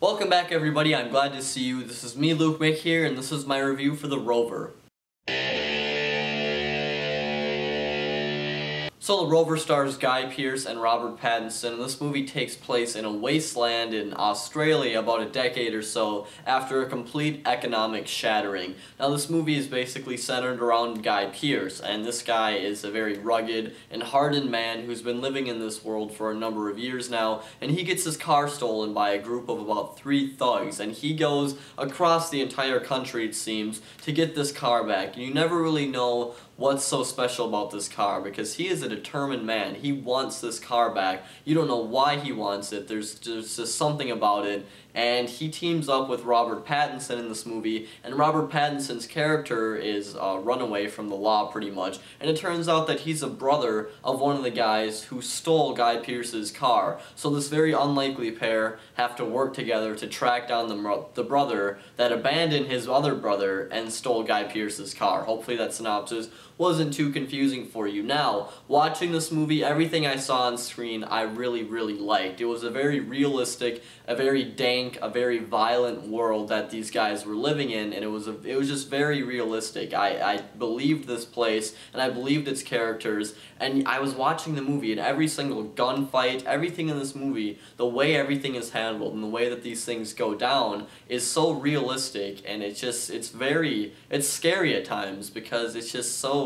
Welcome back everybody, I'm glad to see you. This is me, lukemick here, and this is my review for the Rover. So the Rover stars Guy Pearce and Robert Pattinson, and this movie takes place in a wasteland in Australia about a decade or so after a complete economic shattering. Now this movie is basically centered around Guy Pearce, and this guy is a very rugged and hardened man who's been living in this world for a number of years now, and he gets his car stolen by a group of about 3 thugs, and he goes across the entire country, it seems, to get this car back. And you never really know what's so special about this car, because he is a determined man. He wants this car back. You don't know why he wants it. There's just something about it. And he teams up with Robert Pattinson in this movie, and Robert Pattinson's character is a runaway from the law pretty much, and it turns out that he's a brother of one of the guys who stole Guy Pearce's car. So this very unlikely pair have to work together to track down the brother that abandoned his other brother and stole Guy Pearce's car. Hopefully that synopsis wasn't too confusing for you. Now, watching this movie, everything I saw on screen I really liked. It was a very realistic, a very dank, a very violent world that these guys were living in, and it was just very realistic. I believed this place, and I believed its characters, and I was watching the movie, and every single gunfight, everything in this movie, the way everything is handled, and the way that these things go down is so realistic, and it's scary at times, because it's just so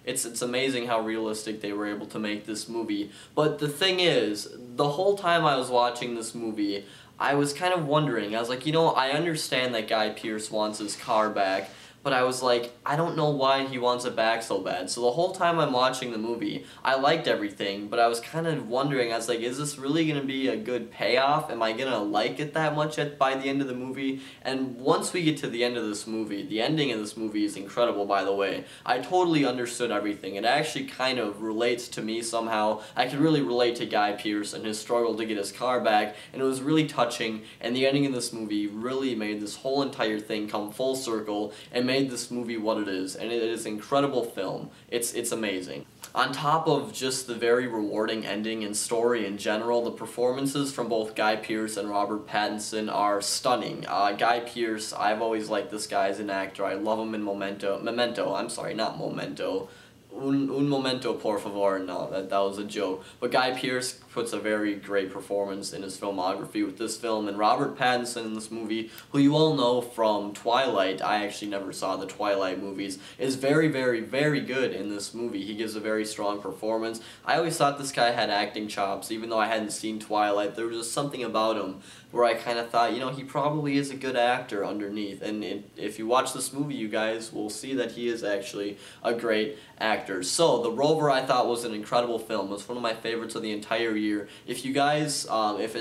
it's amazing how realistic they were able to make this movie. But the thing is, the whole time I was watching this movie, I was kind of wondering, I was like, you know, I understand that Guy Pearce wants his car back, but I was like, I don't know why he wants it back so bad. So the whole time I'm watching the movie, I liked everything, but I was kind of wondering, I was like, is this really going to be a good payoff? Am I going to like it that much by the end of the movie? And once we get to the end of this movie, the ending of this movie is incredible, by the way. I totally understood everything. It actually kind of relates to me somehow. I could really relate to Guy Pearce and his struggle to get his car back, and it was really touching, and the ending of this movie really made this whole entire thing come full circle and made this movie what it is, and it is an incredible film. It's amazing. On top of just the very rewarding ending and story in general, the performances from both Guy Pearce and Robert Pattinson are stunning. Guy Pearce, I've always liked this guy as an actor. I love him in Memento, I'm sorry, not Memento. Un momento, por favor. No, that was a joke. But Guy Pearce puts a very great performance in his filmography with this film, and Robert Pattinson in this movie, who you all know from Twilight, I actually never saw the Twilight movies, is very good in this movie. He gives a very strong performance. I always thought this guy had acting chops, even though I hadn't seen Twilight. There was just something about him where I kind of thought, you know, he probably is a good actor underneath, and if you watch this movie, you guys will see that he is actually a great actor. So, The Rover I thought was an incredible film. It was one of my favorites of the entire year. If you guys, if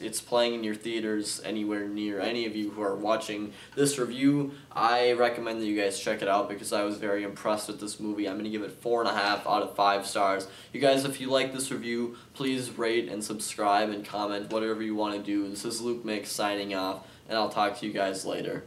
it's playing in your theaters anywhere near any of you who are watching this review, I recommend that you guys check it out, because I was very impressed with this movie. I'm going to give it 4.5 out of 5 stars. You guys, if you like this review, please rate and subscribe and comment, whatever you want to do. This is lukemick signing off, and I'll talk to you guys later.